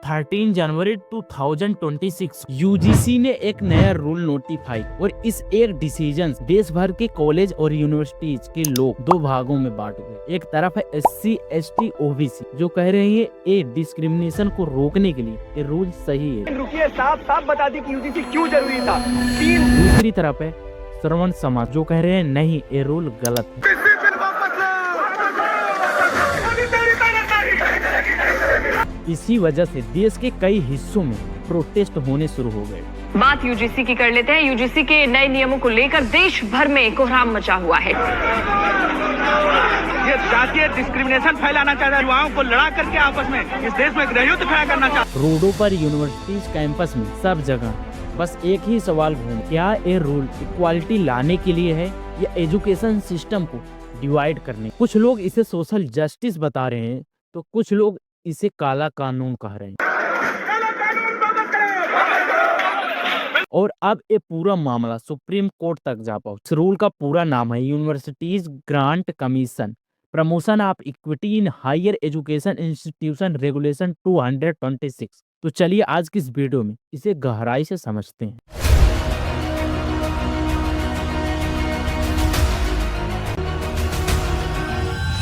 13 जनवरी 2026 UGC ने एक नया रूल नोटिफाई और इस एक डिसीजन देश भर के कॉलेज और यूनिवर्सिटीज के लोग दो भागों में बांट गए। एक तरफ है SC ST OBC जो कह रहे हैं ये डिस्क्रिमिनेशन को रोकने के लिए ये रूल सही है। रुकिए, साफ साफ बता दी कि यूजीसी क्यों जरूरी था। दूसरी तरफ है श्रवण समाज जो कह रहे हैं नहीं ये रूल गलत है। इसी वजह से देश के कई हिस्सों में प्रोटेस्ट होने शुरू हो गए। बात यूजीसी की कर लेते हैं। यूजीसी के नए नियमों को लेकर देश भर में कोहराम मचा हुआ है। ये जातीय डिस्क्रिमिनेशन फैलाना चाहता है, युवाओं को लड़ा करके आपस में इस देश में गृहयुद्ध खड़ा करना चाहता है। रोडों पर, यूनिवर्सिटीज, कैंपस में, सब जगह बस एक ही सवाल घूम, क्या ये रूल इक्वालिटी लाने के लिए है या एजुकेशन सिस्टम को डिवाइड करने? कुछ लोग इसे सोशल जस्टिस बता रहे हैं तो कुछ लोग इसे काला कानून कह रहे हैं। और अब ये पूरा मामला सुप्रीम कोर्ट तक जा पहुंचा। इस रूल का पूरा नाम है universities grant commission promotion of equity in higher education institution regulation 226। तो चलिए आज की इस वीडियो में इसे गहराई से समझते हैं।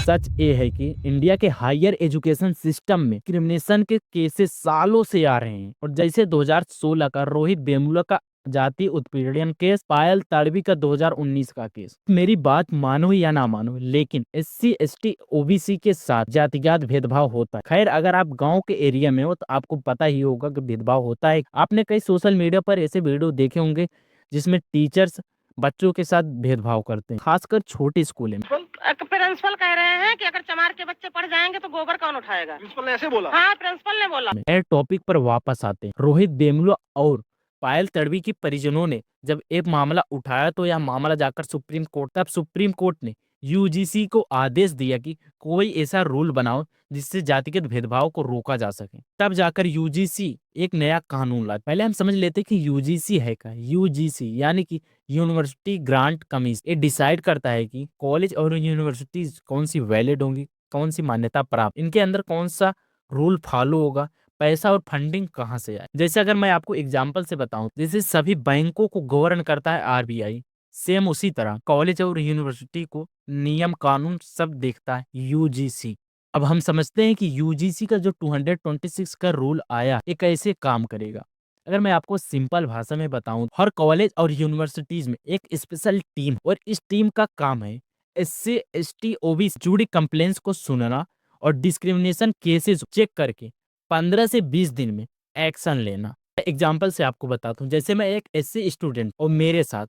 सच ये है कि इंडिया के हायर एजुकेशन सिस्टम में डिस्क्रिमिनेशन के केसेस सालों से आ रहे हैं। और जैसे 2016 का रोहित वेमुला का जाति उत्पीड़न केस, पायल तड़वी का 2019 का केस। मेरी बात मानो या ना मानो, लेकिन SC ST OBC के साथ जातिगत भेदभाव होता है। खैर, अगर आप गांव के एरिया में हो तो आपको पता ही होगा कि भेदभाव होता है। आपने कई सोशल मीडिया पर ऐसे वीडियो देखे होंगे जिसमें टीचर्स बच्चों के साथ भेदभाव करते हैं, खासकर छोटे स्कूलों में। प्रिंसिपल कह रहे हैं कि अगर चमार के बच्चे पढ़ जाएंगे तो गोबर कौन उठाएगा? प्रिंसिपल ने ऐसे बोला? हाँ, प्रिंसिपल ने बोला। टॉपिक पर वापस आते हैं। रोहित वेमुला और पायल तड़वी की परिजनों ने जब एक मामला उठाया तो यह मामला जाकर सुप्रीम कोर्ट। तब सुप्रीम कोर्ट ने यूजीसी को आदेश दिया कि कोई ऐसा रूल बनाओ जिससे जातिगत भेदभाव को रोका जा सके। तब जाकर यूजीसी एक नया कानून लाया। पहले हम समझ लेते कि यूजीसी है क्या। यूजीसी यानी कि यूनिवर्सिटी ग्रांट कमीशन। ये डिसाइड करता है कि कॉलेज और यूनिवर्सिटीज कौन सी वैलिड होंगी, कौन सी मान्यता प्राप्त, इनके अंदर कौन सा रूल फॉलो होगा, पैसा और फंडिंग कहाँ से आए। जैसे अगर मैं आपको एग्जांपल से बताऊं, जैसे सभी बैंकों को गवर्न करता है RBI, सेम उसी तरह कॉलेज और यूनिवर्सिटी को नियम कानून सब देखता है यूजीसी। अब हम समझते हैं कि यूजीसी का जो 226 का रूल आया ये कैसे काम करेगा। अगर मैं आपको सिंपल भाषा में बताऊं, हर कॉलेज और यूनिवर्सिटीज में एक स्पेशल टीम और इस टीम का काम है SC ST OBC जुड़ी कंप्लेंट्स को सुनना और डिस्क्रिमिनेशन केसेस चेक करके 15 से 20 दिन में एक्शन लेना। एग्जाम्पल से आपको बताता हूँ, जैसे मैं एक SC स्टूडेंट और मेरे साथ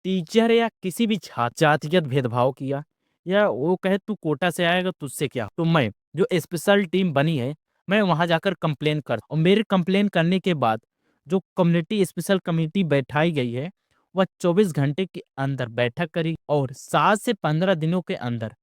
टीचर या किसी भी छात्र जातिगत भेदभाव किया या वो कहे तू कोटा से आएगा तुझसे क्या, तो मैं जो स्पेशल टीम बनी है मैं वहां जाकर कंप्लेन कर, और मेरे कंप्लेन करने के बाद जो कम्युनिटी स्पेशल कमेटी बैठाई गई है वह 24 घंटे के अंदर बैठक करी और 7 से 15 दिनों के अंदर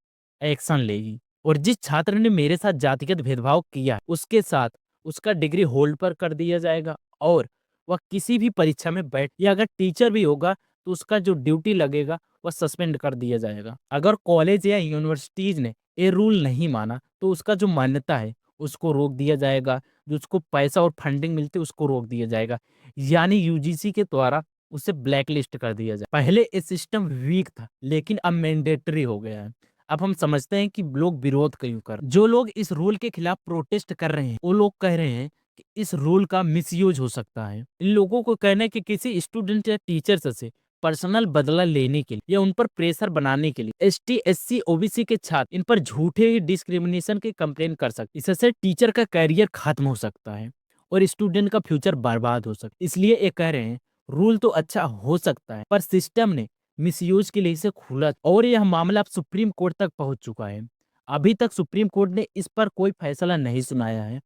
एक्शन लेगी। और जिस छात्र ने मेरे साथ जातिगत भेदभाव किया उसके साथ उसका डिग्री होल्ड पर कर दिया जाएगा और वह किसी भी परीक्षा में बैठ, या अगर टीचर भी होगा तो उसका जो ड्यूटी लगेगा वह सस्पेंड कर दिया जाएगा। अगर कॉलेज या यूनिवर्सिटीज ने ये रूल नहीं माना तो उसका जो मान्यता है उसको रोक दिया जाएगा, जो उसको पैसा और फंडिंग मिलती है उसको रोक दिया जाएगा, यानी यूजीसी के द्वारा उसे ब्लैक लिस्ट कर दिया जाए। पहले ये सिस्टम वीक था लेकिन अब मैंडेटरी हो गया है। अब हम समझते हैं कि लोग विरोध क्यों कर, जो लोग इस रूल के खिलाफ प्रोटेस्ट कर रहे हैं वो लोग कह रहे हैं कि इस रूल का मिसयूज हो सकता है। इन लोगों को कहना है कि किसी स्टूडेंट या टीचर से पर्सनल बदला लेने के लिए या उन पर प्रेशर बनाने के लिए ST SC OBC के छात्र इन पर झूठे डिस्क्रिमिनेशन के कंप्लेन कर सकते। इससे टीचर का करियर खत्म हो सकता है और स्टूडेंट का फ्यूचर बर्बाद हो सकता है। इसलिए ये कह रहे हैं रूल तो अच्छा हो सकता है पर सिस्टम ने मिसयूज के लिए इसे खुला, और यह मामला अब सुप्रीम कोर्ट तक पहुंच चुका है। अभी तक सुप्रीम कोर्ट ने इस पर कोई फैसला नहीं सुनाया है।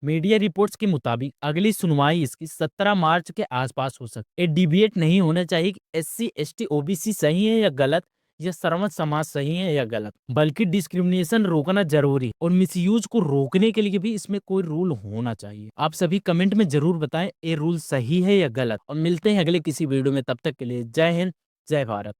मीडिया रिपोर्ट्स के मुताबिक अगली सुनवाई इसकी 17 मार्च के आसपास हो सकती है। डिबेट नहीं होना चाहिए कि SC ST OBC सही है या गलत, या सर्वमत समाज सही है या गलत, बल्कि डिस्क्रिमिनेशन रोकना जरूरी है और मिसयूज को रोकने के लिए भी इसमें कोई रूल होना चाहिए। आप सभी कमेंट में जरूर बताएं ये रूल सही है या गलत, और मिलते हैं अगले किसी वीडियो में। तब तक के लिए जय हिंद, जय भारत।